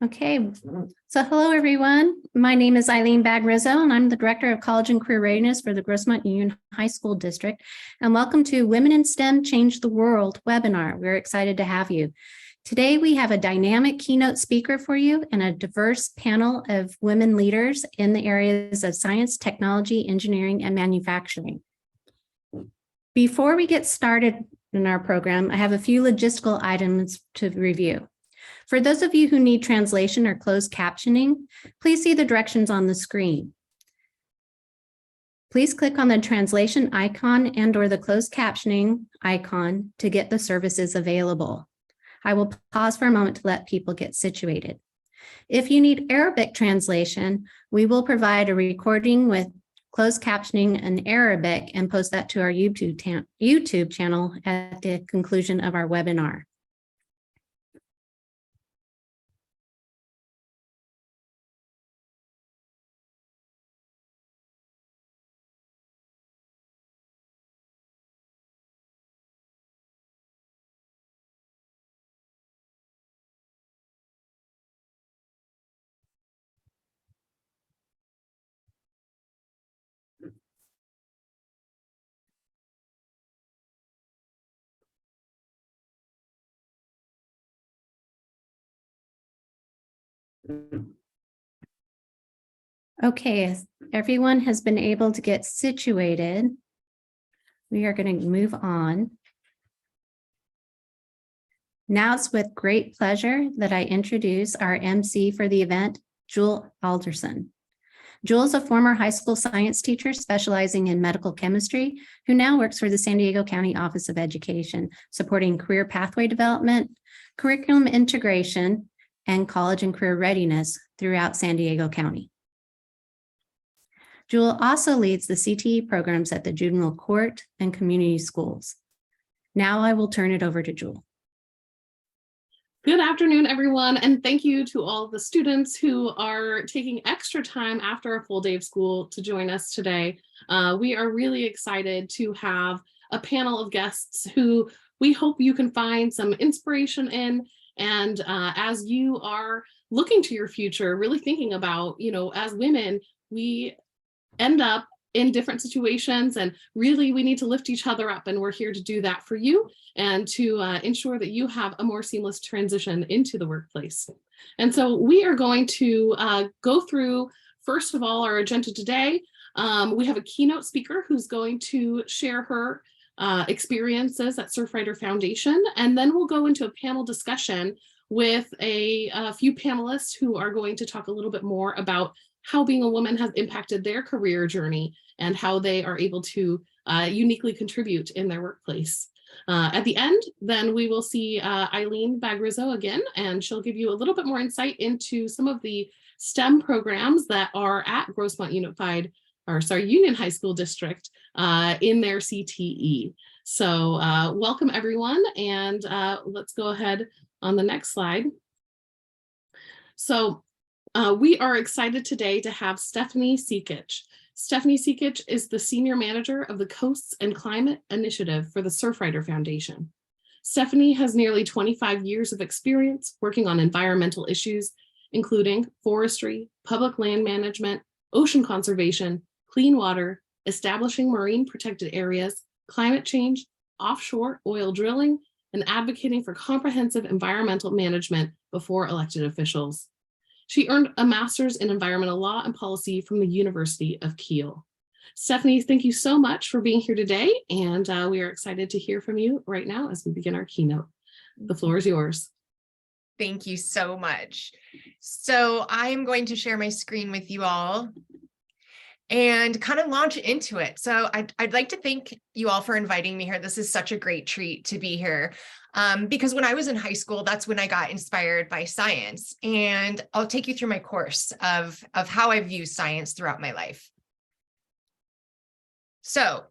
Okay, so hello everyone. My name is Eileen Bagrizzo and I'm the Director of College and Career Readiness for the Grossmont Union High School District. And welcome to Women in STEM Change the World webinar. We're excited to have you. Today we have a dynamic keynote speaker for you and a diverse panel of women leaders in the areas of science, technology, engineering, and manufacturing. Before we get started in our program, I have a few logistical items to review. For those of you who need translation or closed captioning, please see the directions on the screen. Please click on the translation icon and/or the closed captioning icon to get the services available. I will pause for a moment to let people get situated. If you need Arabic translation, we will provide a recording with closed captioning in Arabic and post that to our YouTube channel at the conclusion of our webinar. Okay, as everyone has been able to get situated, we are going to move on. Now it's with great pleasure that I introduce our MC for the event, Jewel Alderson. Jewel is a former high school science teacher specializing in medical chemistry, who now works for the San Diego County Office of Education, supporting career pathway development, curriculum integration, and college and career readiness throughout San Diego County. Jewel also leads the CTE programs at the juvenile court and community schools. Now I will turn it over to Jewel. Good afternoon, everyone, and thank you to all the students who are taking extra time after a full day of school to join us today. We are really excited to have a panel of guests who we hope you can find some inspiration in. And as you are looking to your future, really thinking about, as women, we end up in different situations, and really we need to lift each other up, and we're here to do that for you and to ensure that you have a more seamless transition into the workplace. And so we are going to go through, first of all, our agenda today. We have a keynote speaker who's going to share her experiences at Surfrider Foundation, and then we'll go into a panel discussion with a few panelists who are going to talk a little bit more about how being a woman has impacted their career journey and how they are able to uniquely contribute in their workplace. At the end, then we will see Eileen Bagrizzo again, and she'll give you a little bit more insight into some of the STEM programs that are at Grossmont Union High School District in their CTE. So welcome everyone, and let's go ahead on the next slide. So we are excited today to have Stefanie Sekich. Stefanie Sekich is the Senior Manager of the Coasts and Climate Initiative for the Surfrider Foundation. Stefanie has nearly 25 years of experience working on environmental issues, including forestry, public land management, ocean conservation, clean water, establishing marine protected areas, climate change, offshore oil drilling, and advocating for comprehensive environmental management before elected officials. She earned a master's in environmental law and policy from the University of Kiel. Stefanie, thank you so much for being here today, and we are excited to hear from you right now as we begin our keynote. The floor is yours. Thank you so much. So I'm going to share my screen with you all and kind of launch into it. So I'd like to thank you all for inviting me here. This is such a great treat to be here. Because when I was in high school, that's when I got inspired by science. And I'll take you through my course of how I've used science throughout my life. So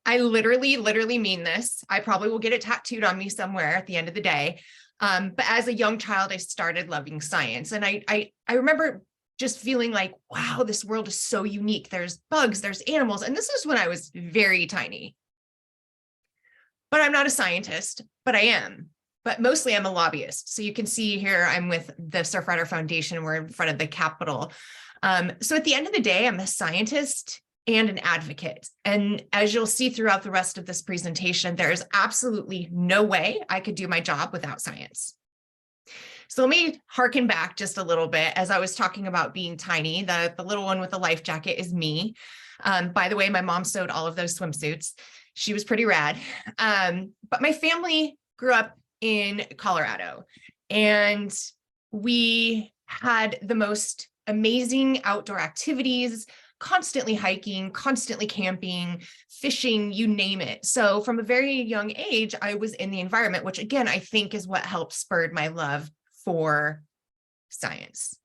I literally mean this. I probably will get it tattooed on me somewhere at the end of the day. But as a young child, I started loving science. And I remember just feeling like, wow, this world is so unique. There's bugs, there's animals. And this is when I was very tiny. But I'm not a scientist, but I am. but mostly I'm a lobbyist. So you can see here, I'm with the Surfrider Foundation. We're in front of the Capitol. So at the end of the day, I'm a scientist and an advocate. And as you'll see throughout the rest of this presentation, there is absolutely no way I could do my job without science. So let me harken back just a little bit. As I was talking about being tiny, the little one with the life jacket is me. By the way, my mom sewed all of those swimsuits. She was pretty rad. But my family grew up in Colorado, and we had the most amazing outdoor activities, constantly hiking, constantly camping, fishing, you name it. So from a very young age, I was in the environment, which again, I think is what helped spurred my love for science.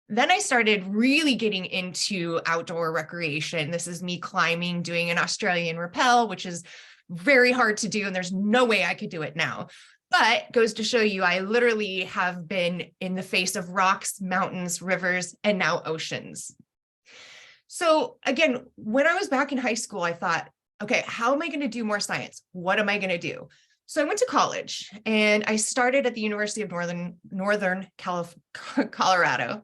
Then I started really getting into outdoor recreation. This is me climbing, doing an Australian rappel, which is very hard to do, and there's no way I could do it now. But goes to show you, I literally have been in the face of rocks, mountains, rivers, and now oceans. So again, when I was back in high school, I thought, okay, how am I going to do more science? What am I going to do? So I went to college, and I started at the University of Northern Colorado,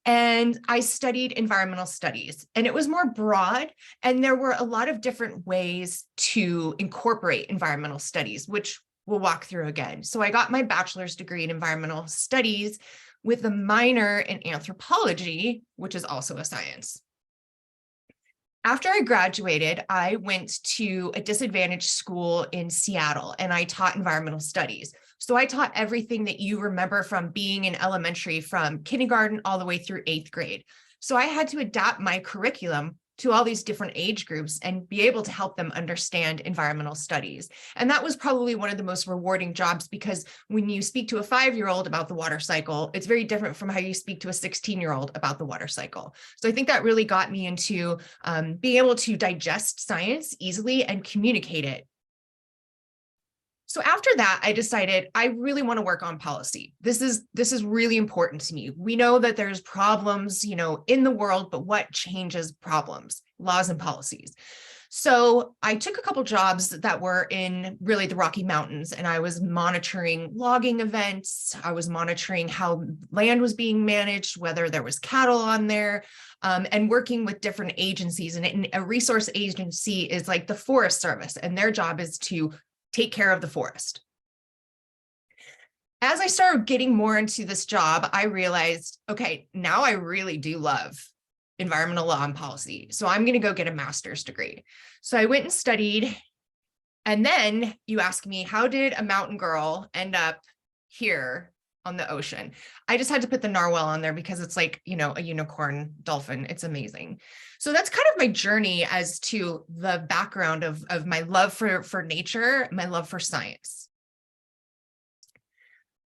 and I studied environmental studies, and it was more broad, and there were a lot of different ways to incorporate environmental studies, which we'll walk through again. So I got my bachelor's degree in environmental studies with a minor in anthropology, which is also a science. After I graduated, I went to a disadvantaged school in Seattle, and I taught environmental studies. So I taught everything that you remember from being in elementary, from kindergarten all the way through 8th grade. So I had to adapt my curriculum to all these different age groups and be able to help them understand environmental studies. And that was probably one of the most rewarding jobs, because when you speak to a 5-year-old about the water cycle, it's very different from how you speak to a 16-year-old about the water cycle. So I think that really got me into being able to digest science easily and communicate it. So after that, I decided I really want to work on policy. This is really important to me. We know that there's problems, in the world, but what changes problems? Laws and policies. So I took a couple jobs that were in really the Rocky Mountains, and I was monitoring logging events. I was monitoring how land was being managed, whether there was cattle on there, and working with different agencies. And a resource agency is like the Forest Service, and their job is to take care of the forest. As I started getting more into this job, I realized, okay, now I really do love environmental law and policy. So I'm going to go get a master's degree. So I went and studied. And then you ask me, how did a mountain girl end up here on the ocean? I just had to put the narwhal on there because it's like, a unicorn dolphin. It's amazing. So that's kind of my journey as to the background of my love for nature, my love for science.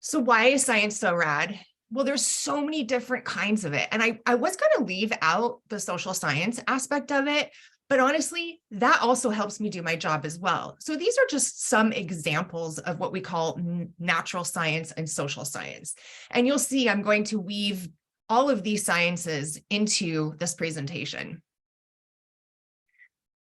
So why is science so rad? Well, there's so many different kinds of it. And I was going to leave out the social science aspect of it, but honestly, that also helps me do my job as well. So these are just some examples of what we call natural science and social science. And you'll see I'm going to weave all of these sciences into this presentation.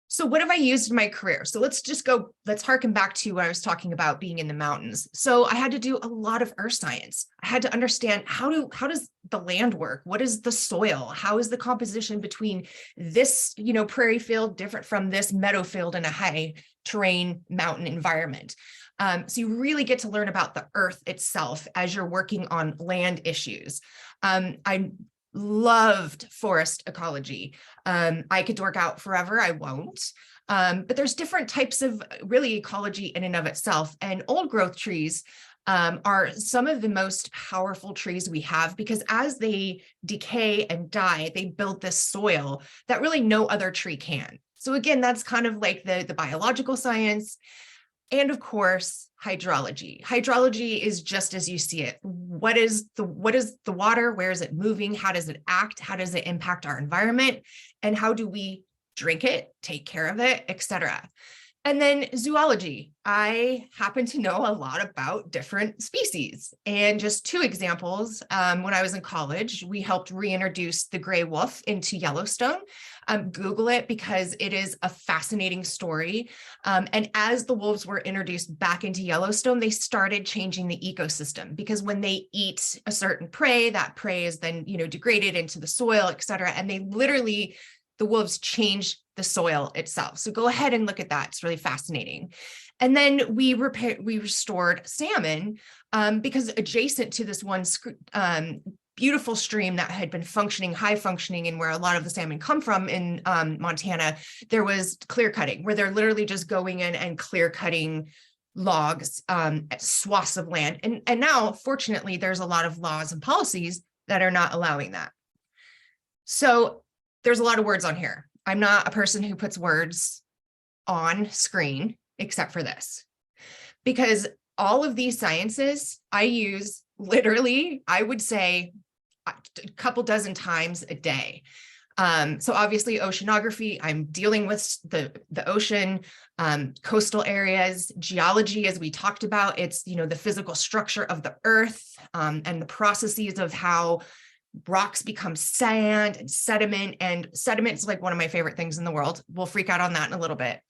So what have I used in my career? So let's harken back to what I was talking about being in the mountains. So I had to do a lot of earth science. I had to understand how does the land work? What is the soil? How is the composition between this, prairie field different from this meadow field in a high terrain mountain environment? So you really get to learn about the earth itself as you're working on land issues. I loved forest ecology. I could dork out forever. I won't. But there's different types of really ecology in and of itself. And old growth trees are some of the most powerful trees we have, because as they decay and die, they build this soil that really no other tree can. So again, that's kind of like the biological science. And of course, hydrology. Hydrology is just as you see it. What is the water? Where is it moving? How does it act? How does it impact our environment? And how do we drink it, take care of it, etc.? And then zoology. I happen to know a lot about different species. And just two examples, when I was in college, we helped reintroduce the gray wolf into Yellowstone. Google it because it is a fascinating story. And as the wolves were introduced back into Yellowstone, they started changing the ecosystem, because when they eat a certain prey, that prey is then, degraded into the soil, et cetera. And they literally, the wolves change the soil itself. So go ahead and look at that. It's really fascinating. And then we restored salmon because adjacent to this one beautiful stream that had been high functioning, and where a lot of the salmon come from in Montana, there was clear cutting, where they're literally just going in and clear cutting logs, swaths of land. And now, fortunately, there's a lot of laws and policies that are not allowing that. So there's a lot of words on here. I'm not a person who puts words on screen except for this, because all of these sciences I use literally, I would say, a couple dozen times a day. So obviously oceanography, I'm dealing with the ocean, coastal areas, geology, as we talked about, it's, the physical structure of the earth, and the processes of how rocks become sand and sediment. And sediment is like one of my favorite things in the world. We'll freak out on that in a little bit.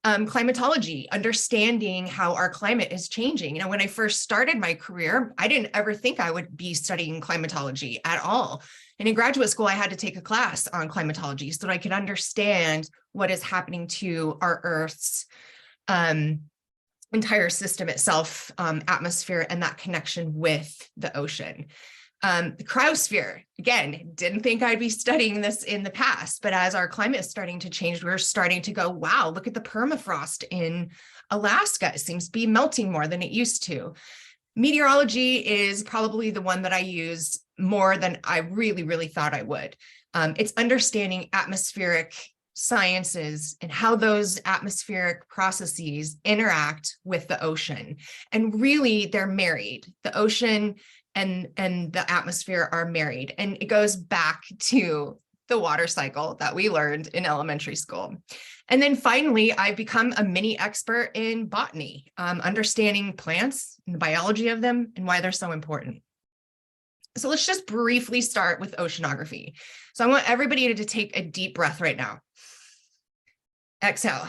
Climatology, understanding how our climate is changing. When I first started my career, I didn't ever think I would be studying climatology at all. And in graduate school, I had to take a class on climatology so that I could understand what is happening to our Earth's entire system itself, atmosphere, and that connection with the ocean. The cryosphere, again, didn't think I'd be studying this in the past, but as our climate is starting to change, we're starting to go, wow, look at the permafrost in Alaska. It seems to be melting more than it used to. Meteorology is probably the one that I use more than I really, really thought I would. It's understanding atmospheric sciences and how those atmospheric processes interact with the ocean. And really, they're married. The ocean and the atmosphere are married. And it goes back to the water cycle that we learned in elementary school. And then finally, I've become a mini expert in botany, understanding plants and the biology of them and why they're so important. So let's just briefly start with oceanography. So I want everybody to take a deep breath right now. Exhale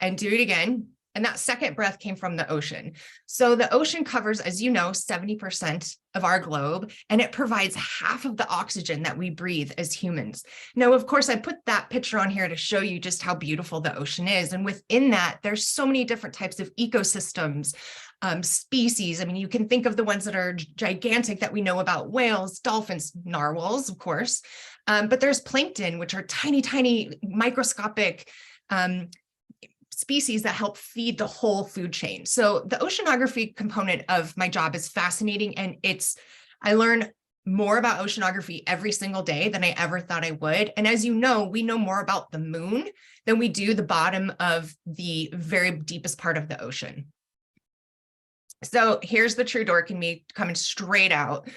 and do it again. And that second breath came from the ocean. So the ocean covers, as you know, 70% of our globe, and it provides half of the oxygen that we breathe as humans. Now, of course, I put that picture on here to show you just how beautiful the ocean is. And within that, there's so many different types of ecosystems, species. I mean, you can think of the ones that are gigantic that we know about: whales, dolphins, narwhals, of course. But there's plankton, which are tiny, tiny, microscopic species that help feed the whole food chain. So the oceanography component of my job is fascinating, and I learn more about oceanography every single day than I ever thought I would. And as you know, we know more about the moon than we do the bottom of the very deepest part of the ocean. So here's the true dork in me coming straight out.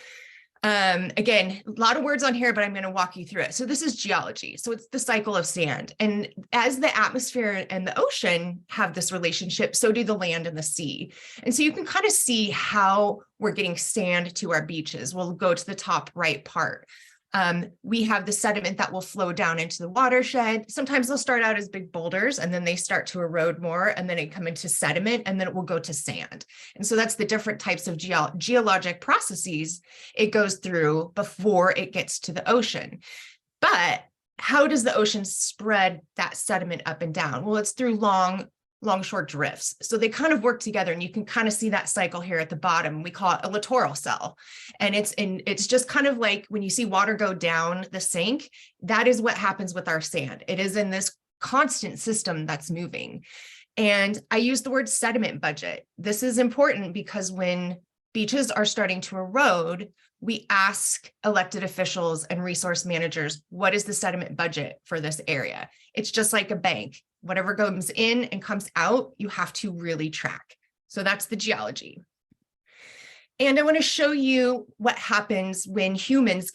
Again, a lot of words on here, but I'm going to walk you through it. So this is geology. So it's the cycle of sand. And as the atmosphere and the ocean have this relationship, so do the land and the sea. And so you can kind of see how we're getting sand to our beaches. We'll go to the top right part. We have the sediment that will flow down into the watershed. Sometimes they'll start out as big boulders, and then they start to erode more, and then it come into sediment, and then it will go to sand. And so that's the different types of geologic processes it goes through before it gets to the ocean. But how does the ocean spread that sediment up and down? Well, it's through long-shore drifts. So they kind of work together, and you can kind of see that cycle here at the bottom. We call it a littoral cell. And it's just kind of like when you see water go down the sink, that is what happens with our sand. It is in this constant system that's moving. And I use the word sediment budget. This is important because when beaches are starting to erode, we ask elected officials and resource managers, what is the sediment budget for this area? It's just like a bank. Whatever goes in and comes out, you have to really track. So that's the geology. And I want to show you what happens when humans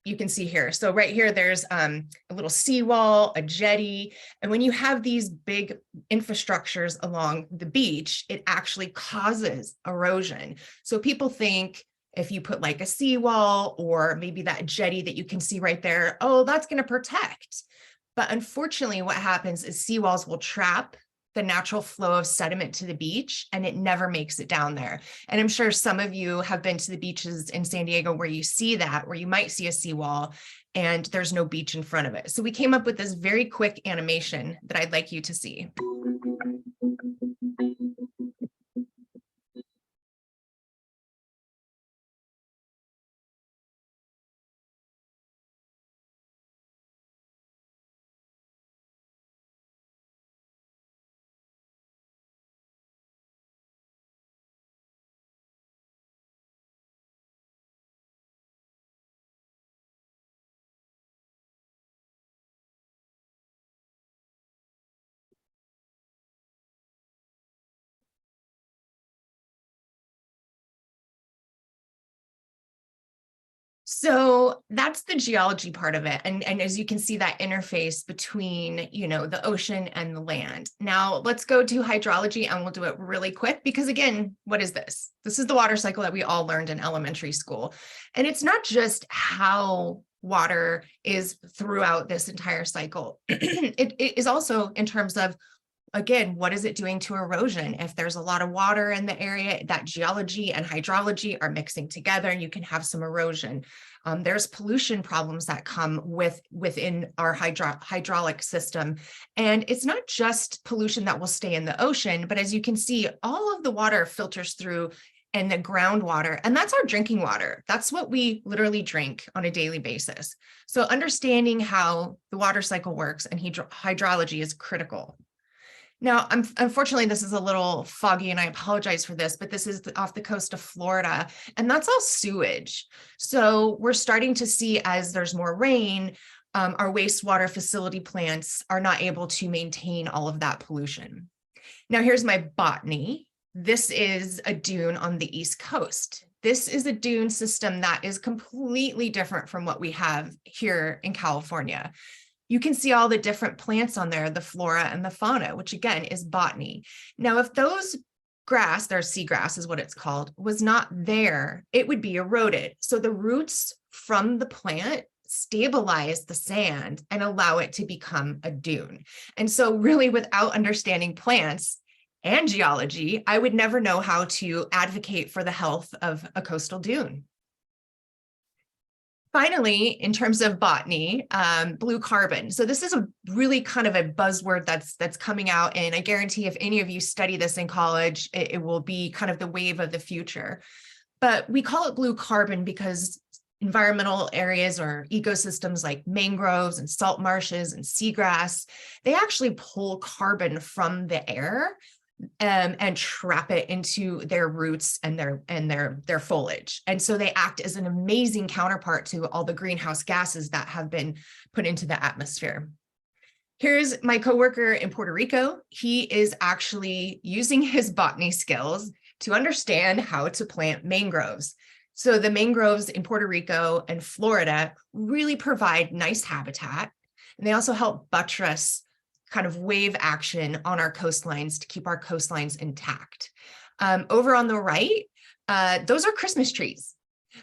you can see here. So right here, there's a little seawall, a jetty. And when you have these big infrastructures along the beach, it actually causes erosion. So people think if you put like a seawall or maybe that jetty that you can see right there, oh, that's going to protect. But unfortunately, what happens is seawalls will trap the natural flow of sediment to the beach, and it never makes it down there. And I'm sure some of you have been to the beaches in San Diego where you see that, where you might see a seawall and there's no beach in front of it. So we came up with this very quick animation that I'd like you to see. So that's the geology part of it. And as you can see, that interface between, you know, the ocean and the land. Now let's go to hydrology, and we'll do it really quick because, again, what is this? This is the water cycle that we all learned in elementary school. And it's not just how water is throughout this entire cycle. It is also in terms of, again, what is it doing to erosion? If there's a lot of water in the area, that geology and hydrology are mixing together, and you can have some erosion. There's pollution problems that come within our hydraulic system. And it's not just pollution that will stay in the ocean, but as you can see, all of the water filters through and the groundwater, and that's our drinking water. That's what we literally drink on a daily basis. So understanding how the water cycle works and hydrology is critical. Now, unfortunately, this is a little foggy, and I apologize for this, but this is off the coast of Florida, and that's all sewage. So we're starting to see, as there's more rain, our wastewater facility plants are not able to maintain all of that pollution. Now, here's my botany. This is a dune on the East Coast. This is a dune system that is completely different from what we have here in California. You can see all the different plants on there, the flora and the fauna, which again is botany. Now, if those grass, their seagrass is what it's called, was not there, it would be eroded. So the roots from the plant stabilize the sand and allow it to become a dune. And so really, without understanding plants and geology, I would never know how to advocate for the health of a coastal dune. Finally, in terms of botany, blue carbon. So this is a really kind of a buzzword that's coming out, and I guarantee if any of you study this in college, it will be kind of the wave of the future. But we call it blue carbon because environmental areas or ecosystems like mangroves and salt marshes and seagrass, they actually pull carbon from the air and trap it into their roots and their foliage. And so they act as an amazing counterpart to all the greenhouse gases that have been put into the atmosphere. Here's my coworker in Puerto Rico. He is actually using his botany skills to understand how to plant mangroves. So the mangroves in Puerto Rico and Florida really provide nice habitat, and they also help buttress kind of wave action on our coastlines to keep our coastlines intact. Over on the right, those are Christmas trees.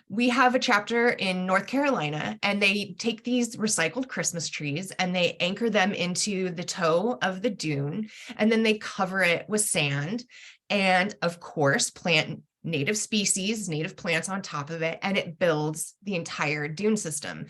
We have a chapter in North Carolina, and they take these recycled Christmas trees and they anchor them into the toe of the dune, and then they cover it with sand and, of course, plant native species, native plants on top of it, and it builds the entire dune system.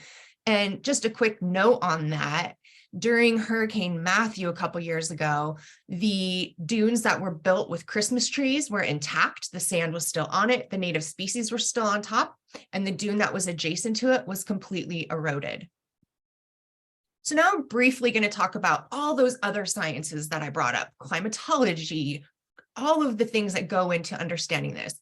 And just a quick note on that, during Hurricane Matthew a couple years ago, the dunes that were built with Christmas trees were intact. The sand was still on it. The native species were still on top, and the dune that was adjacent to it was completely eroded. So now I'm briefly going to talk about all those other sciences that I brought up, climatology, all of the things that go into understanding this.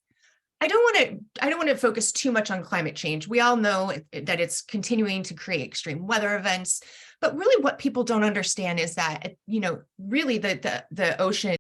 I don't want to focus too much on climate change. We all know that it's continuing to create extreme weather events, but really what people don't understand is that, you know, really the ocean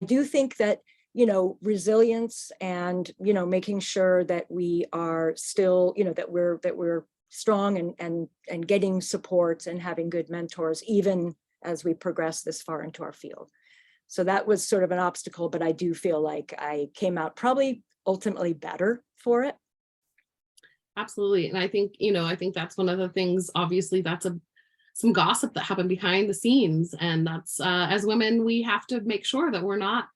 do think that, resilience and, making sure that we are still, that we're strong and getting supports and having good mentors, even as we progress this far into our field. So that was sort of an obstacle, but I do feel like I came out probably ultimately better for it. Absolutely. And I think, I think that's one of the things, obviously, that's some gossip that happened behind the scenes. And that's, as women, we have to make sure that we're not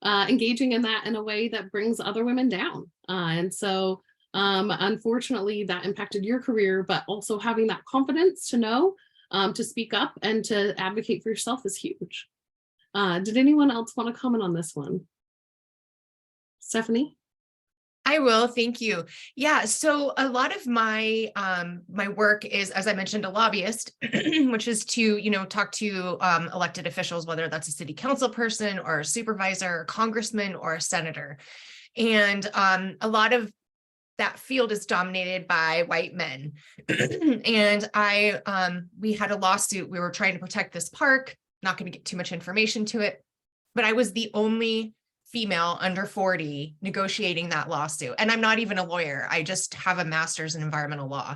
engaging in that in a way that brings other women down. And so, unfortunately, that impacted your career, but also having that confidence to know, to speak up and to advocate for yourself is huge. Did anyone else want to comment on this one? Stefanie? I will, thank you. Yeah, so a lot of my my work is, as I mentioned, a lobbyist, which is to, talk to elected officials, whether that's a city council person or a supervisor, or congressman, or a senator. And a lot of that field is dominated by white men. And we had a lawsuit. We were trying to protect this park, not going to get too much information to it, but I was the only female under 40 negotiating that lawsuit. And I'm not even a lawyer. I just have a master's in environmental law.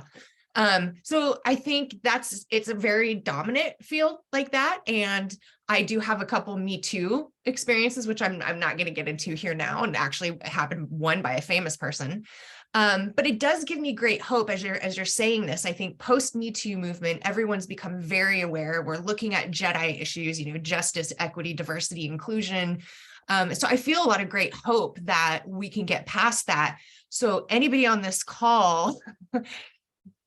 So I think it's a very dominant field like that. And I do have a couple Me Too experiences, which I'm not going to get into here now, and actually happened one by a famous person. But it does give me great hope as you're saying this. I think post Me Too movement, everyone's become very aware. We're looking at JEDI issues, justice, equity, diversity, inclusion. So I feel a lot of great hope that we can get past that. So anybody on this call,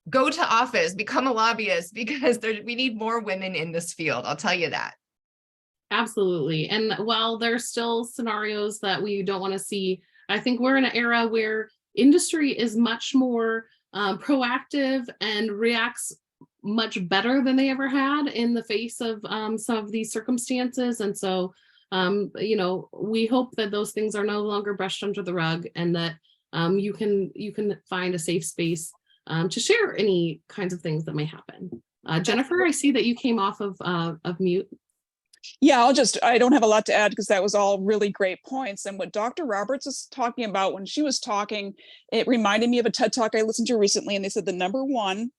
go to office, become a lobbyist, because we need more women in this field. I'll tell you that. Absolutely. And while there's still scenarios that we don't want to see, I think we're in an era where industry is much more proactive and reacts much better than they ever had in the face of some of these circumstances. And so, we hope that those things are no longer brushed under the rug, and that you can find a safe space to share any kinds of things that may happen. Jennifer, I see that you came off of mute. Yeah, I don't have a lot to add because that was all really great points. And what Dr. Roberts is talking about when she was talking, it reminded me of a TED Talk I listened to recently, and they said the number one,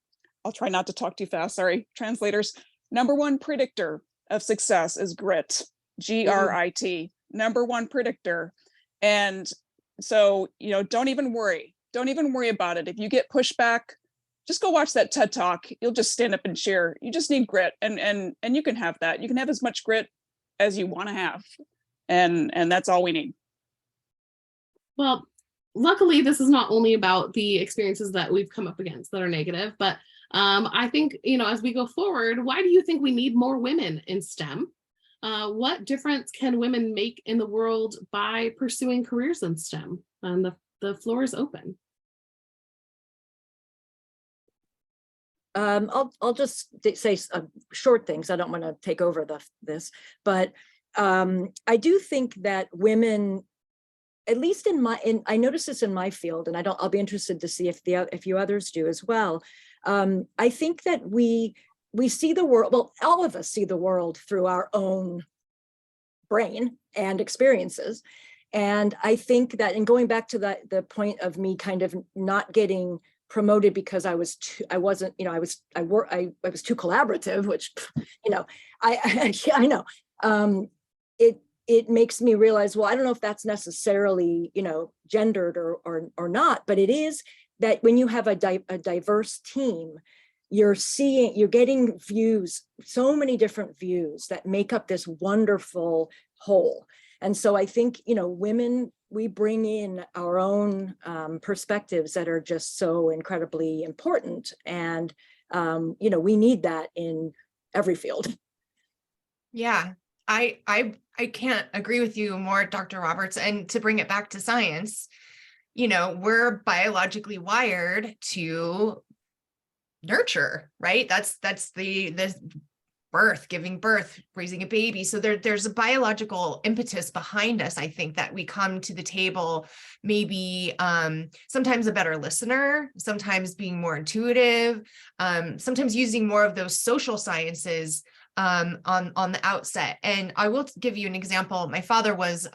I'll try not to talk too fast, sorry, translators, number one predictor of success is grit, Grit, number one predictor. And so, don't even worry about it. If you get pushback, just go watch that TED Talk. You'll just stand up and cheer. You just need grit, and you can have that. You can have as much grit as you want to have, and that's all we need. Well, luckily, this is not only about the experiences that we've come up against that are negative, but I think, as we go forward, why do you think we need more women in STEM? What difference can women make in the world by pursuing careers in STEM? And the floor is open. I'll just say short things. I don't want to take over this, but I do think that women, at least I notice this in my field, and I'll be interested to see if you others do as well. I think that we see the world, well, all of us see the world through our own brain and experiences. And I think that, and going back to the point of me kind of not getting promoted because I was too collaborative, which, I know. It makes me realize, well, I don't know if that's necessarily, gendered or not, but it is that when you have a diverse team, you're getting views, so many different views that make up this wonderful whole. And so I think, women, we bring in our own perspectives that are just so incredibly important. And, we need that in every field. Yeah, I can't agree with you more, Dr. Roberts. And to bring it back to science, we're biologically wired to nurture, right? That's the birth, giving birth, raising a baby. So there's a biological impetus behind us. I think that we come to the table, maybe sometimes a better listener, sometimes being more intuitive, sometimes using more of those social sciences on the outset. And I will give you an example. My father was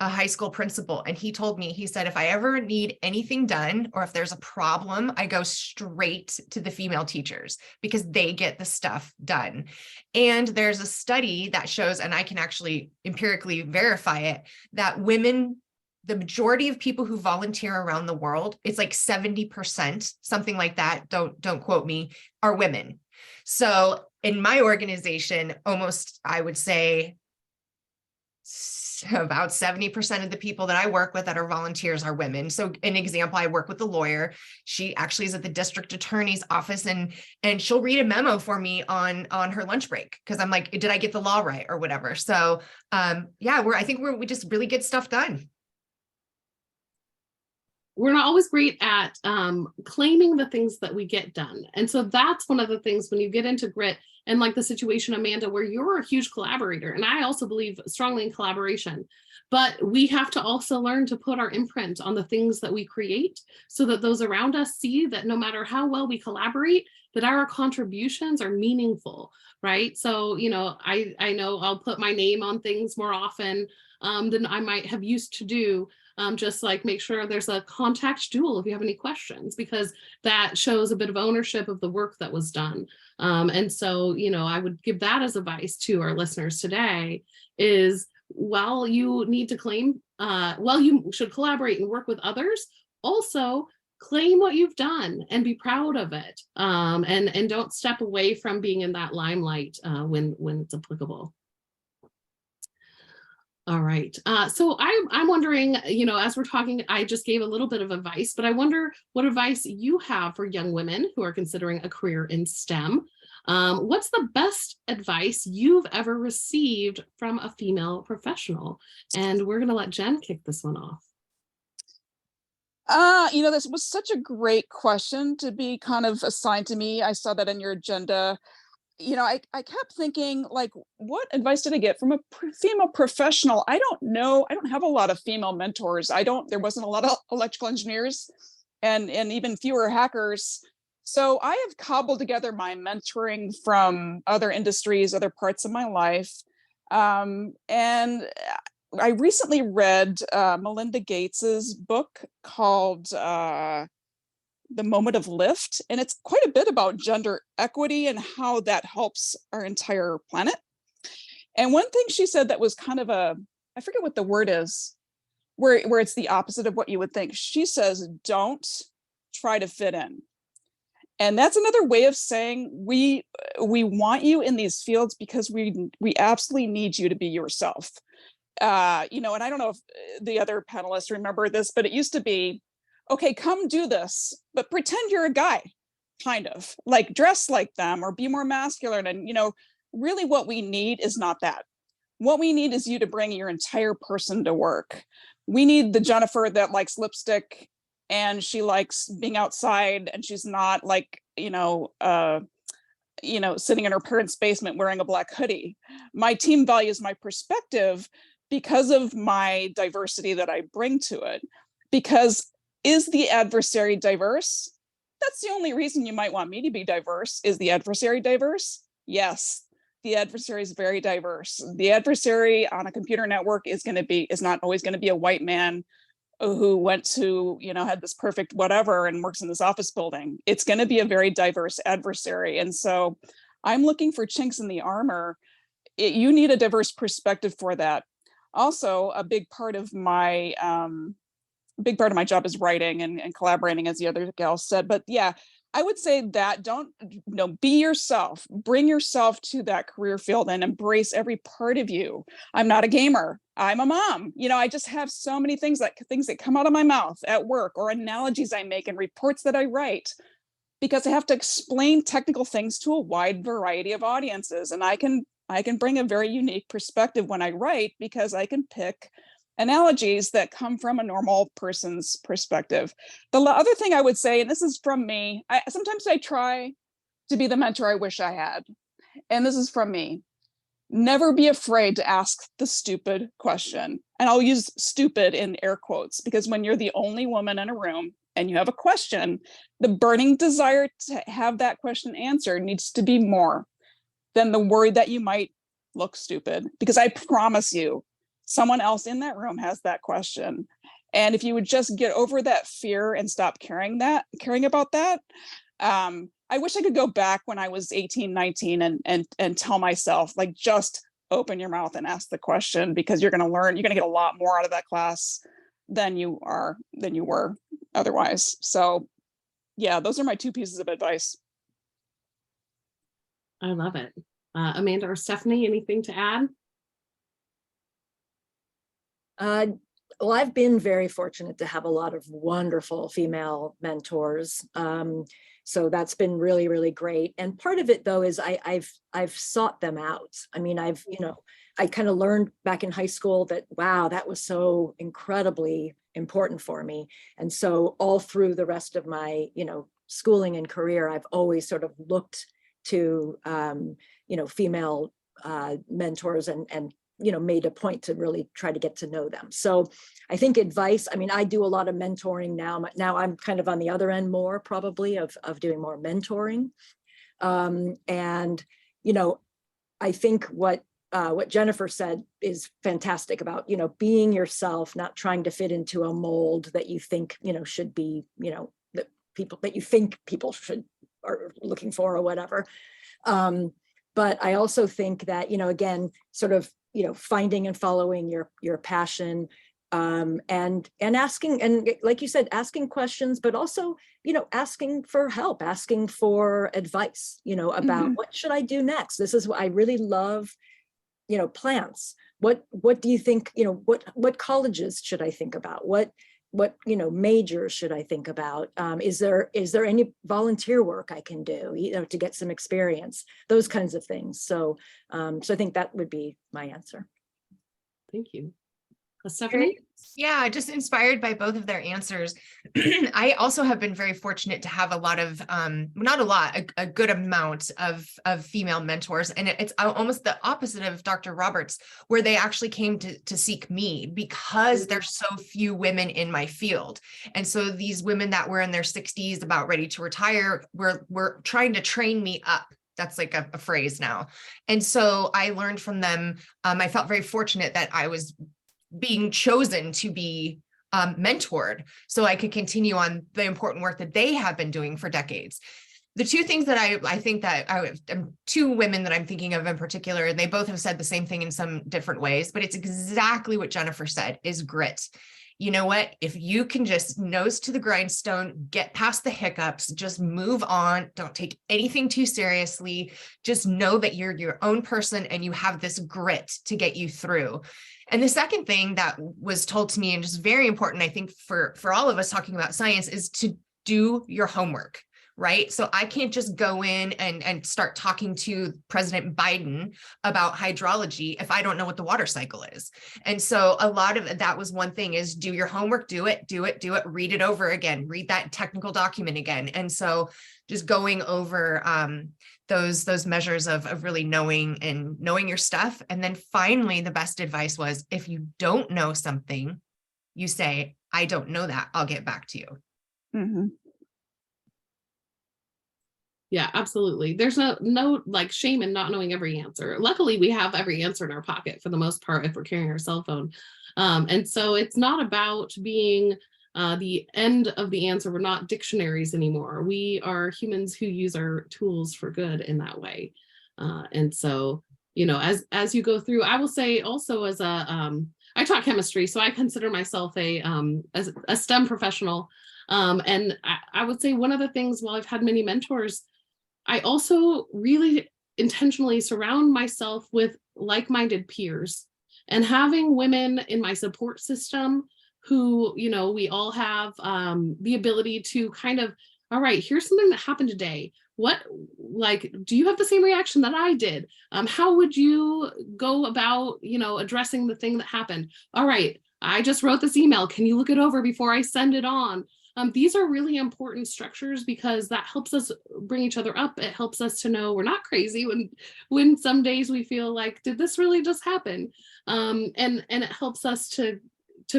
a high school principal, and he told me, he said, if I ever need anything done or if there's a problem, I go straight to the female teachers because they get the stuff done. And there's a study that shows, and I can actually empirically verify it, that women, the majority of people who volunteer around the world, it's like 70%, something like that, don't quote me, are women. So in my organization, almost, I would say, about 70% of the people that I work with that are volunteers are women. So an example, I work with a lawyer. She actually is at the district attorney's office, and she'll read a memo for me on her lunch break, because I'm like, did I get the law right or whatever? So yeah, I think we just really get stuff done. We're not always great at claiming the things that we get done. And so that's one of the things when you get into grit, and like the situation, Amanda, where you're a huge collaborator. And I also believe strongly in collaboration, but we have to also learn to put our imprint on the things that we create so that those around us see that no matter how well we collaborate, that our contributions are meaningful, right? So, you know, I know I'll put my name on things more often than I might have used to do. Just like make sure there's a contact Jewel if you have any questions, because that shows a bit of ownership of the work that was done. And so, you know, I would give that as advice to our listeners today is, while you need to claim, well, you should collaborate and work with others, also claim what you've done and be proud of it. And don't step away from being in that limelight when it's applicable. All right. So I'm wondering, you know, as we're talking, I just gave a little bit of advice, but I wonder what advice you have for young women who are considering a career in STEM. What's the best advice you've ever received from a female professional? And we're going to let Jen kick this one off. You know, this was such a great question to be kind of assigned to me. I saw that in your agenda. You know, I kept thinking, like, what advice did I get from a female professional? I don't know. I don't have a lot of female mentors. There wasn't a lot of electrical engineers and even fewer hackers. So I have cobbled together my mentoring from other industries, other parts of my life. And I recently read Melinda Gates's book called The Moment of Lift, and it's quite a bit about gender equity and how that helps our entire planet. And one thing she said that was kind of I forget what the word is, where it's the opposite of what you would think. She says, don't try to fit in. And that's another way of saying we want you in these fields because we absolutely need you to be yourself. You know, and I don't know if the other panelists remember this, but it used to be, okay, come do this, but pretend you're a guy, kind of, like dress like them or be more masculine. And, you know, really what we need is not that. What we need is you to bring your entire person to work. We need the Jennifer that likes lipstick and she likes being outside and she's not like, sitting in her parents' basement wearing a black hoodie. My team values my perspective because of my diversity that I bring to it. Because is the adversary diverse? That's the only reason you might want me to be diverse. Is the adversary diverse? Yes, the adversary is very diverse. The adversary on a computer network is not always going to be a white man who went to, had this perfect whatever and works in this office building. It's going to be a very diverse adversary. And so I'm looking for chinks in the armor. You need a diverse perspective for that. Also, a big part of my job is writing and collaborating, as the other gal said. But yeah, I would say that be yourself, bring yourself to that career field and embrace every part of you. I'm not a gamer. I'm a mom. I just have so many things that come out of my mouth at work, or analogies I make and reports that I write, because I have to explain technical things to a wide variety of audiences. And I can bring a very unique perspective when I write, because I can pick analogies that come from a normal person's perspective. The other thing I would say, and this is from me, sometimes I try to be the mentor I wish I had. And this is from me. Never be afraid to ask the stupid question. And I'll use stupid in air quotes, because when you're the only woman in a room and you have a question, the burning desire to have that question answered needs to be more. than the worry that you might look stupid. Because I promise you, someone else in that room has that question. And if you would just get over that fear and stop caring about that, I wish I could go back when I was 18, 19 and tell myself, like, just open your mouth and ask the question, because you're going to learn, you're going to get a lot more out of that class than you were otherwise. So yeah, those are my 2 pieces of advice. I love it. Amanda or Stefanie, anything to add? Well, I've been very fortunate to have a lot of wonderful female mentors. So that's been really, really great. And part of it, though, is I've sought them out. I mean, I kind of learned back in high school that, wow, that was so incredibly important for me. And so all through the rest of my, schooling and career, I've always sort of looked to, female mentors and made a point to really try to get to know them. So I think advice, I mean, I do a lot of mentoring now. Now I'm kind of on the other end more probably of doing more mentoring. I think what Jennifer said is fantastic about, being yourself, not trying to fit into a mold that you think, should be, that you think people are looking for or whatever. But I also think that, again, sort of, finding and following your passion, and asking, and like you said, asking questions, but also, asking for help, asking for advice, about what should I do next? This is what I really love, plants. What do you think, what colleges should I think about? What majors should I think about? Is there any volunteer work I can do, to get some experience, those kinds of things. So I think that would be my answer. Thank you. Stefanie? Yeah, just inspired by both of their answers. I also have been very fortunate to have a lot of, not a lot, a good amount of female mentors. And it's almost the opposite of Dr. Roberts, where they actually came to seek me because there's so few women in my field. And so these women that were in their 60s, about ready to retire, were trying to train me up. That's like a phrase now. And so I learned from them. I felt very fortunate that I was being chosen to be mentored so I could continue on the important work that they have been doing for decades. The 2 things that I think that 2 women that I'm thinking of in particular, and they both have said the same thing in some different ways, but it's exactly what Jennifer said, is grit. You know what? If you can just nose to the grindstone, get past the hiccups, just move on, don't take anything too seriously, just know that you're your own person and you have this grit to get you through. And the second thing that was told to me, and just very important, I think, for all of us talking about science, is to do your homework, right? So I can't just go in and start talking to President Biden about hydrology if I don't know what the water cycle is. And so a lot of that was one thing, is do your homework, do it, read it over again, read that technical document again. And so just going over those measures of really knowing your stuff. And then finally, the best advice was, if you don't know something, you say, I don't know that, I'll get back to you. Mm-hmm. Yeah, absolutely. There's no like shame in not knowing every answer. Luckily, we have every answer in our pocket for the most part if we're carrying our cell phone. And so it's not about being the end of the answer. We're not dictionaries anymore. We are humans who use our tools for good in that way. And so, as you go through, I will say also, as I taught chemistry, so I consider myself as a STEM professional. And I would say one of the things, while I've had many mentors, I also really intentionally surround myself with like-minded peers, and having women in my support system who, we all have the ability to kind of, all right, here's something that happened today. Do you have the same reaction that I did? How would you go about, addressing the thing that happened? All right, I just wrote this email. Can you look it over before I send it on? These are really important structures, because that helps us bring each other up. It helps us to know we're not crazy when some days we feel like, did this really just happen? And it helps us to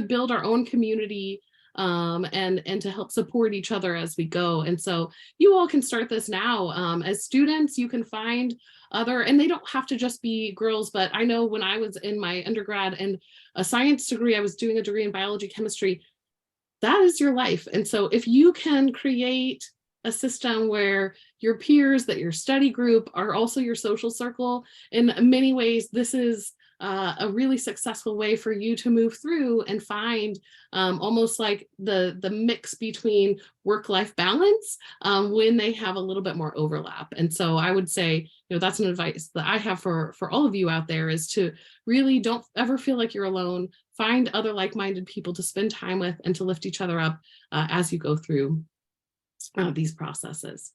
build our own community and to help support each other as we go. And so you all can start this now. As students, you can find other, and they don't have to just be girls, but I know when I was in my undergrad and a science degree, I was doing a degree in biology, chemistry, that is your life. And so if you can create a system where your peers, that your study group are also your social circle, in many ways, this is a really successful way for you to move through and find almost like the mix between work-life balance when they have a little bit more overlap. And so I would say, that's an advice that I have for all of you out there, is to really don't ever feel like you're alone. Find other like-minded people to spend time with and to lift each other up as you go through these processes.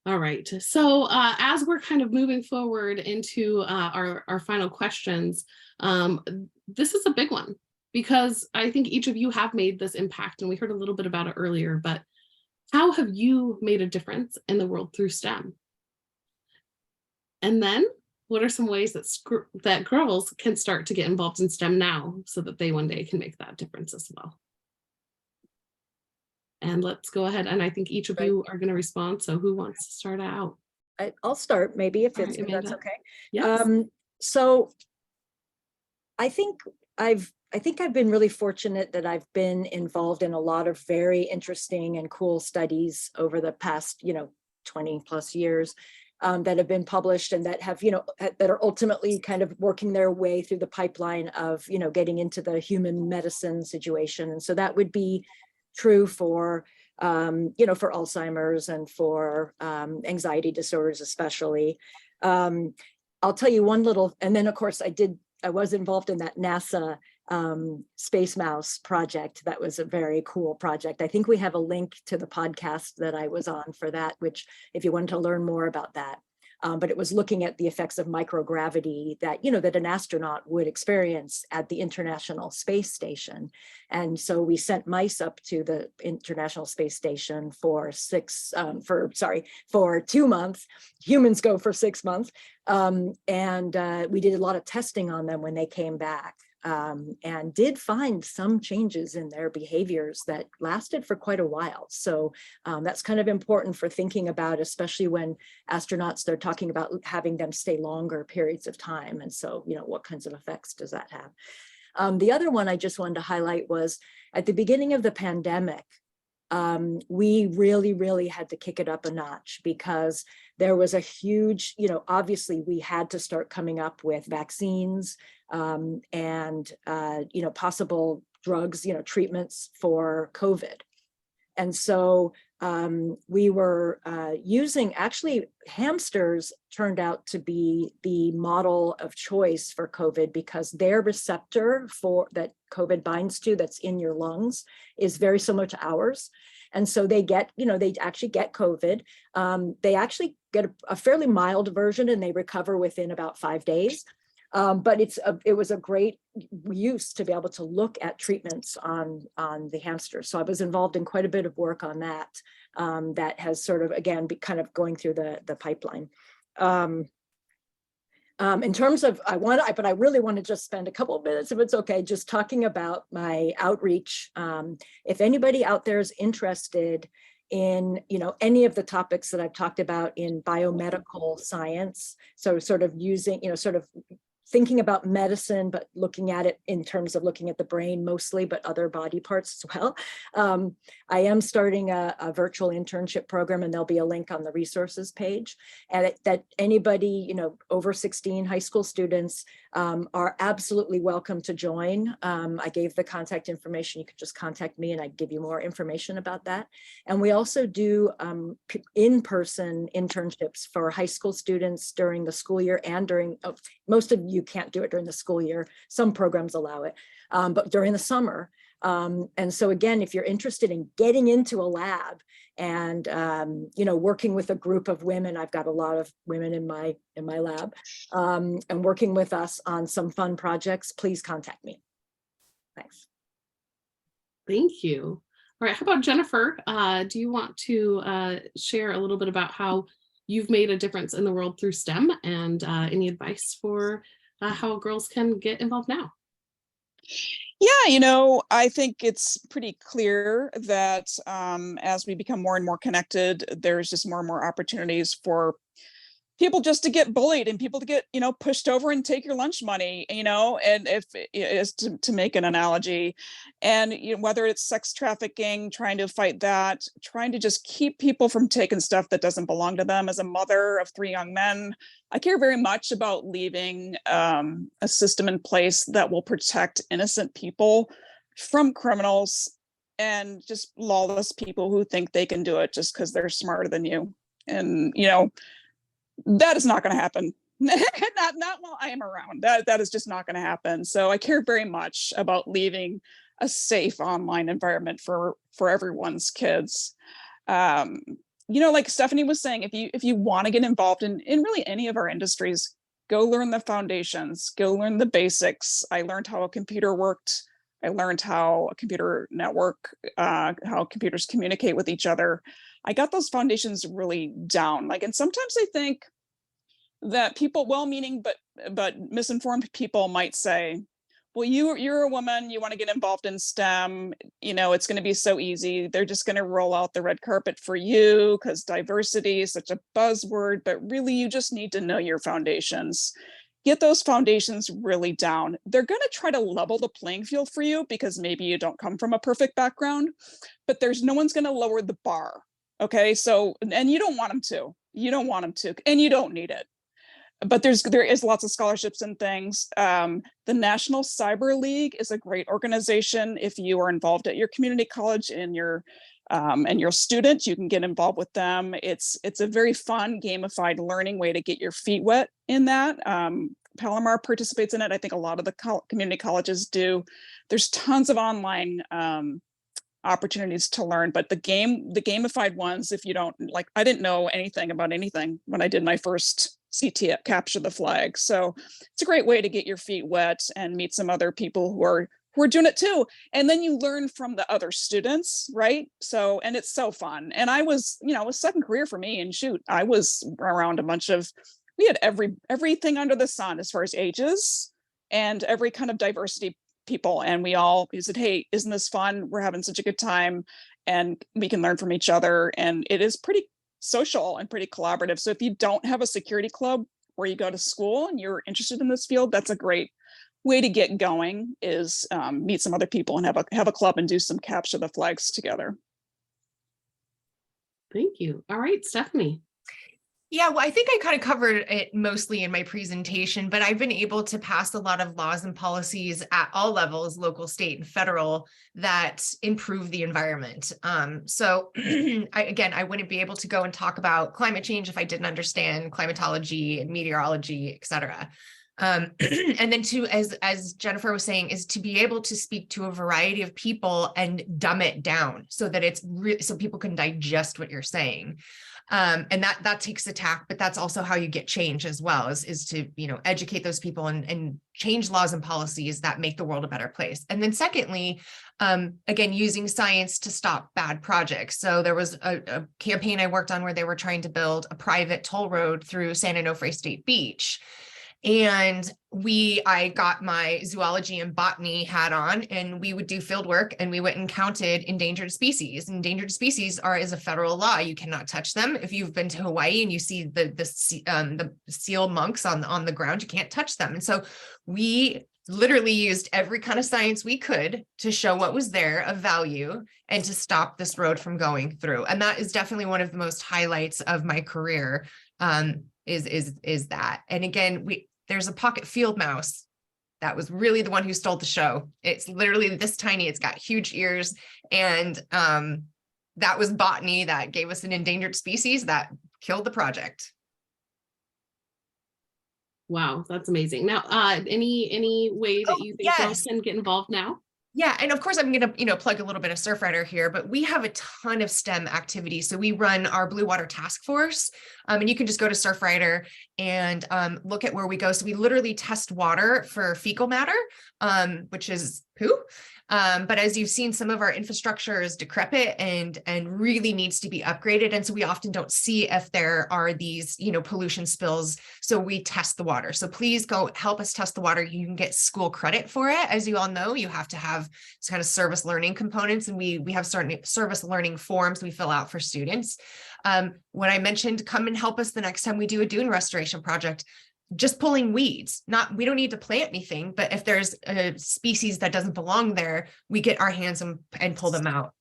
All right, so as we're kind of moving forward into our final questions, this is a big one, because I think each of you have made this impact, and we heard a little bit about it earlier, but how have you made a difference in the world through STEM? And then what are some ways that girls can start to get involved in STEM now so that they one day can make that difference as well? And let's go ahead, and I think each of you are going to respond. So who wants to start out? I'll start, maybe, if All right, that's Amanda. okay. Yes. So I think I've been really fortunate that I've been involved in a lot of very interesting and cool studies over the past, 20 plus years that have been published, and that have, that are ultimately kind of working their way through the pipeline of, getting into the human medicine situation. And so that would be true for, for Alzheimer's and for anxiety disorders, especially. I'll tell you one little, and then of course I was involved in that NASA Space Mouse project. That was a very cool project. I think we have a link to the podcast that I was on for that, which if you wanted to learn more about that. But it was looking at the effects of microgravity that, that an astronaut would experience at the International Space Station. And so we sent mice up to the International Space Station for 2 months. Humans go for 6 months. And we did a lot of testing on them when they came back. And did find some changes in their behaviors that lasted for quite a while. So that's kind of important for thinking about, especially when astronauts, they're talking about having them stay longer periods of time. And so, what kinds of effects does that have? The other one I just wanted to highlight was at the beginning of the pandemic, we really had to kick it up a notch, because there was a huge, obviously we had to start coming up with vaccines and, possible drugs, treatments for COVID. And so we were using, actually, hamsters turned out to be the model of choice for COVID, because their receptor that COVID binds to, that's in your lungs, is very similar to ours. And so they get, they actually get COVID. They actually get a fairly mild version, and they recover within about 5 days. But it was a great use to be able to look at treatments on the hamsters. So I was involved in quite a bit of work on that, that has sort of, again, kind of going through the pipeline. In terms of, but I really want to just spend a couple of minutes, if it's okay, just talking about my outreach. If anybody out there is interested in, any of the topics that I've talked about in biomedical science, so sort of using, sort of thinking about medicine, but looking at it in terms of looking at the brain mostly, but other body parts as well. I am starting a virtual internship program, and there'll be a link on the resources page. And that anybody, over 16 high school students are absolutely welcome to join. I gave the contact information. You could just contact me and I'd give you more information about that. And we also do in-person internships for high school students during the school year and during, most of you can't do it during the school year. Some programs allow it, but during the summer. And so again, if you're interested in getting into a lab and, working with a group of women, I've got a lot of women in my lab, and working with us on some fun projects, please contact me. Thanks. Thank you. All right, how about Jennifer? Do you want to share a little bit about how you've made a difference in the world through STEM, and any advice for how girls can get involved now? Yeah, I think it's pretty clear that as we become more and more connected, there's just more and more opportunities for people just to get bullied and people to get, pushed over and take your lunch money, and if is to make an analogy, and whether it's sex trafficking, trying to fight that, trying to just keep people from taking stuff that doesn't belong to them. As a mother of 3 young men, I care very much about leaving a system in place that will protect innocent people from criminals and just lawless people who think they can do it just because they're smarter than you. And, that is not going to happen. not while I am around. That is just not going to happen. So I care very much about leaving a safe online environment for everyone's kids. Like Stefanie was saying, if you want to get involved in really any of our industries, go learn the foundations, go learn the basics. I learned how a computer worked. I learned how a computer network, how computers communicate with each other. I got those foundations really down. And sometimes I think that people, well-meaning but misinformed people, might say, well, you're a woman, you want to get involved in STEM, it's going to be so easy. They're just going to roll out the red carpet for you because diversity is such a buzzword, but really you just need to know your foundations. Get those foundations really down. They're going to try to level the playing field for you because maybe you don't come from a perfect background, but no one's going to lower the bar. Okay, so, and you don't want them to, and you don't need it. But there is lots of scholarships and things. The National Cyber League is a great organization. If you are involved at your community college and you're a student, you can get involved with them. It's a very fun, gamified learning way to get your feet wet in that. Palomar participates in it. I think a lot of the community colleges do. There's tons of online opportunities to learn, but the gamified ones, if you don't I didn't know anything about anything when I did my first CT at Capture the Flag. So it's a great way to get your feet wet and meet some other people who are doing it too. And then you learn from the other students, right? So, and it's so fun. And I was, it was second career for me, and shoot, I was around we had everything under the sun as far as ages and every kind of diversity people, and we said, hey, isn't this fun? We're having such a good time and we can learn from each other, and it is pretty social and pretty collaborative. So if you don't have a security club where you go to school and you're interested in this field, that's a great way to get going, is meet some other people and have a club and do some Capture the Flags together. Thank you. All right, Stefanie. Yeah, well, I think I kind of covered it mostly in my presentation, but I've been able to pass a lot of laws and policies at all levels, local, state, and federal, that improve the environment. So I wouldn't be able to go and talk about climate change if I didn't understand climatology and meteorology, et cetera. And then as Jennifer was saying, is to be able to speak to a variety of people and dumb it down so that so people can digest what you're saying. And that takes a tack, but that's also how you get change as well, is to, educate those people and change laws and policies that make the world a better place. And then secondly, again, using science to stop bad projects. So there was a campaign I worked on where they were trying to build a private toll road through San Onofre State Beach. And I got my zoology and botany hat on, and we would do field work, and we went and counted endangered species. Endangered species is a federal law. You cannot touch them. If you've been to Hawaii and you see the seal monks on the ground, you can't touch them. And so we literally used every kind of science we could to show what was there of value and to stop this road from going through. And that is definitely one of the most highlights of my career. Is that. And again, there's a pocket field mouse that was really the one who stole the show. It's literally this tiny, it's got huge ears. And that was botany that gave us an endangered species that killed the project. Wow, that's amazing. Now, any way that you think girls can get involved now? Yeah, and of course I'm going to, plug a little bit of Surfrider here, but we have a ton of STEM activities. So we run our Blue Water Task Force, and you can just go to Surfrider and look at where we go. So we literally test water for fecal matter, which is poo. But as you've seen, some of our infrastructure is decrepit and really needs to be upgraded. And so we often don't see if there are these, pollution spills. So we test the water. So please go help us test the water. You can get school credit for it. As you all know, you have to have kind of service learning components, and we have certain service learning forms we fill out for students. When I mentioned come and help us the next time we do a dune restoration project, just pulling weeds, we don't need to plant anything, but if there's a species that doesn't belong there, we get our hands and pull them out.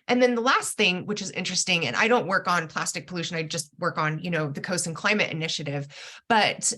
And then the last thing, which is interesting, and I don't work on plastic pollution, I just work on, the Coast and Climate Initiative, but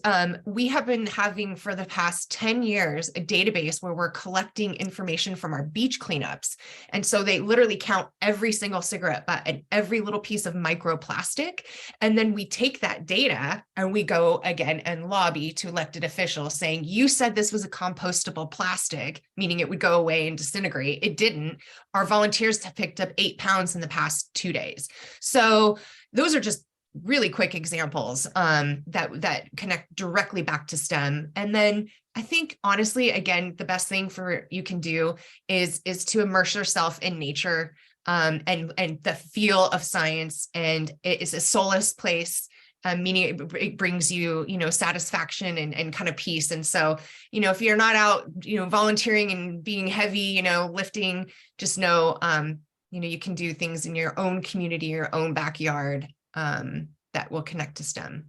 we have been having for the past 10 years a database where we're collecting information from our beach cleanups. And so they literally count every single cigarette butt and every little piece of microplastic. And then we take that data and we go again and lobby to elected officials saying, you said this was a compostable plastic, meaning it would go away and disintegrate. It didn't. Our volunteers have picked up 8 pounds in the past 2 days. So those are just really quick examples that connect directly back to STEM. And then I think, honestly, again, the best thing you can do is to immerse yourself in nature and the feel of science. And it is a solace place. Meaning it brings you, satisfaction and kind of peace. And so, if you're not out, volunteering and being heavy, lifting, just know, you can do things in your own community, your own backyard that will connect to STEM.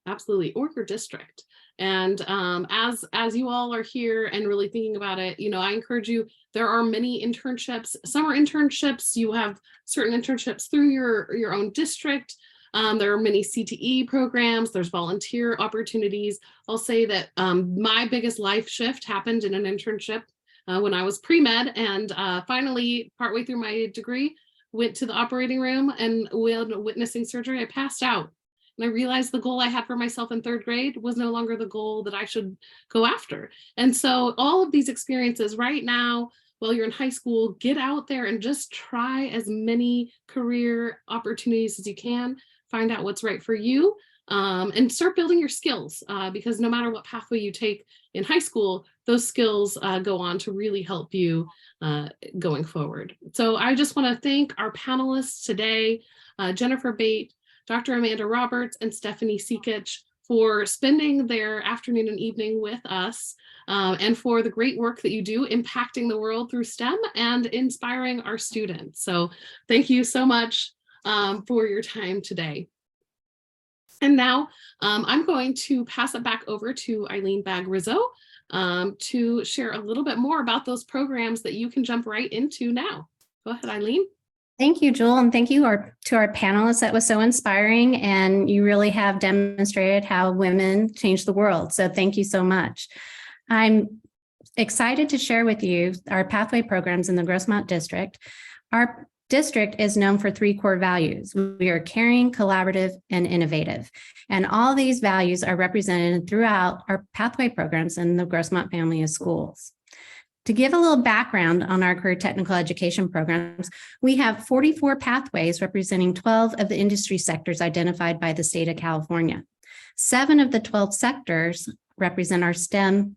Absolutely, or your district. And as you all are here and really thinking about it, I encourage you, there are many internships, summer internships, you have certain internships through your own district. There are many CTE programs, there's volunteer opportunities. I'll say that my biggest life shift happened in an internship when I was pre-med, and finally, partway through my degree, went to the operating room, and when witnessing surgery, I passed out. And I realized the goal I had for myself in 3rd grade was no longer the goal that I should go after. And so all of these experiences right now, while you're in high school, get out there and just try as many career opportunities as you can. Find out what's right for you, and start building your skills, because no matter what pathway you take in high school, those skills go on to really help you going forward. So I just want to thank our panelists today, Jennifer Bate, Dr. Amanda Roberts, and Stefanie Sekich, for spending their afternoon and evening with us, and for the great work that you do impacting the world through STEM and inspiring our students. So thank you so much for your time today. And now I'm going to pass it back over to Eileen Bagg-Rizzo to share a little bit more about those programs that you can jump right into now. Go ahead, Eileen. Thank you, Jewel, and thank you to our panelists. That was so inspiring, and you really have demonstrated how women change the world. So thank you so much. I'm excited to share with you our pathway programs in the Grossmont District. Our district is known for 3 core values. We are caring, collaborative, and innovative. And all these values are represented throughout our pathway programs in the Grossmont family of schools. To give a little background on our career technical education programs, we have 44 pathways representing 12 of the industry sectors identified by the state of California. 7 of the 12 sectors represent our STEM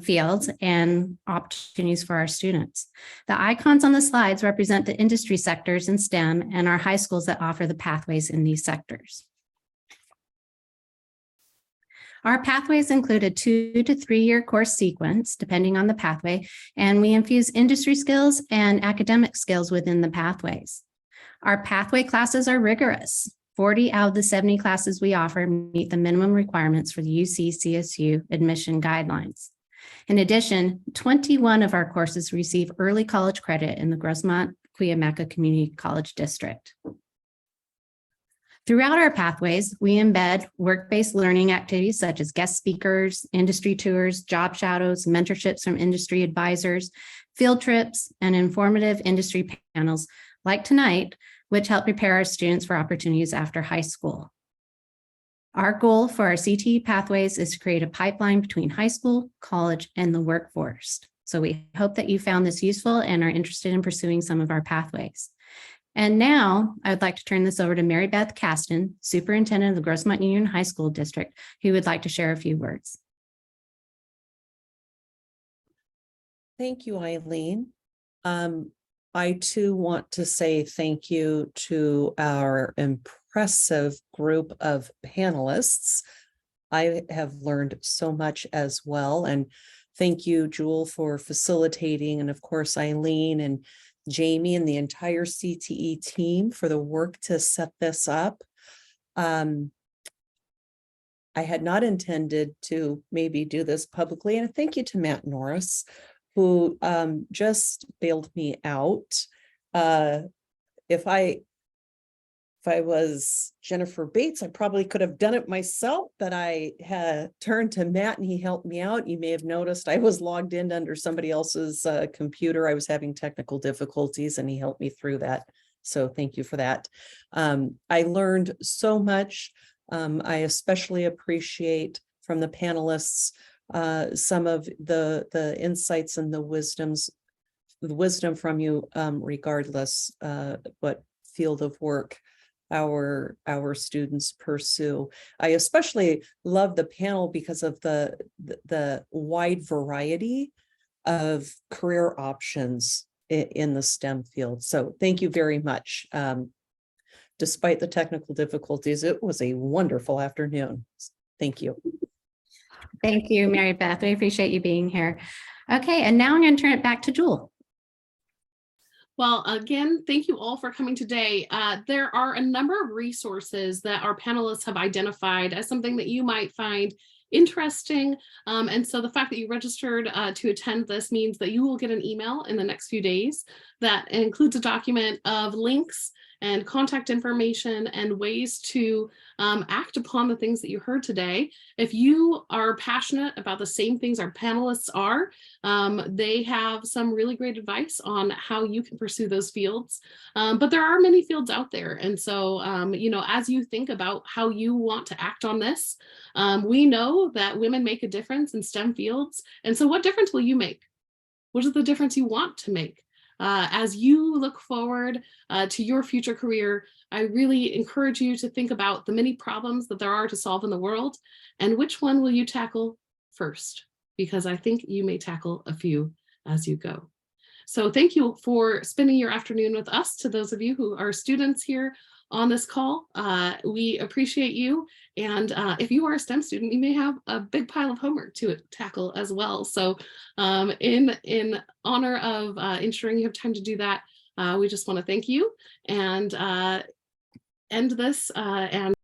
fields and opportunities for our students. The icons on the slides represent the industry sectors in STEM and our high schools that offer the pathways in these sectors. Our pathways include a 2 to 3 year course sequence, depending on the pathway, and we infuse industry skills and academic skills within the pathways. Our pathway classes are rigorous. 40 out of the 70 classes we offer meet the minimum requirements for the UC-CSU admission guidelines. In addition, 21 of our courses receive early college credit in the Grossmont-Cuyamaca Community College District. Throughout our pathways, we embed work-based learning activities such as guest speakers, industry tours, job shadows, mentorships from industry advisors, field trips, and informative industry panels like tonight, which help prepare our students for opportunities after high school. Our goal for our CTE pathways is to create a pipeline between high school, college, and the workforce. So we hope that you found this useful and are interested in pursuing some of our pathways. And now I would like to turn this over to Mary Beth Caston, Superintendent of the Grossmont Union High School District, who would like to share a few words. Thank you, Eileen. I too want to say thank you to our impressive group of panelists. I have learned so much as well. And thank you, Jewel, for facilitating. And of course, Eileen and Jamie and the entire CTE team for the work to set this up. I had not intended to maybe do this publicly. And thank you to Matt Norris, who just bailed me out. If I was Jennifer Bates, I probably could have done it myself, but I had turned to Matt and he helped me out. You may have noticed I was logged in under somebody else's computer. I was having technical difficulties and he helped me through that. So thank you for that. I learned so much. I especially appreciate from the panelists some of the insights and the wisdom from you, regardless what field of work our students pursue. I especially love the panel because of the wide variety of career options in the STEM field. So thank you very much. Despite the technical difficulties, it was a wonderful afternoon. Thank you. Thank you, Mary Beth. We appreciate you being here. Okay, and now I'm going to turn it back to Jewel. Well, again, thank you all for coming today. There are a number of resources that our panelists have identified as something that you might find interesting. And so the fact that you registered to attend this means that you will get an email in the next few days that includes a document of links and contact information and ways to act upon the things that you heard today. If you are passionate about the same things our panelists are, they have some really great advice on how you can pursue those fields. But there are many fields out there. And so, as you think about how you want to act on this, we know that women make a difference in STEM fields. And so what difference will you make? What is the difference you want to make? As you look forward to your future career, I really encourage you to think about the many problems that there are to solve in the world and which one will you tackle first, because I think you may tackle a few as you go. So thank you for spending your afternoon with us. To those of you who are students here on this call, we appreciate you. And if you are a STEM student, you may have a big pile of homework to tackle as well. So in honor of ensuring you have time to do that, we just want to thank you and end this and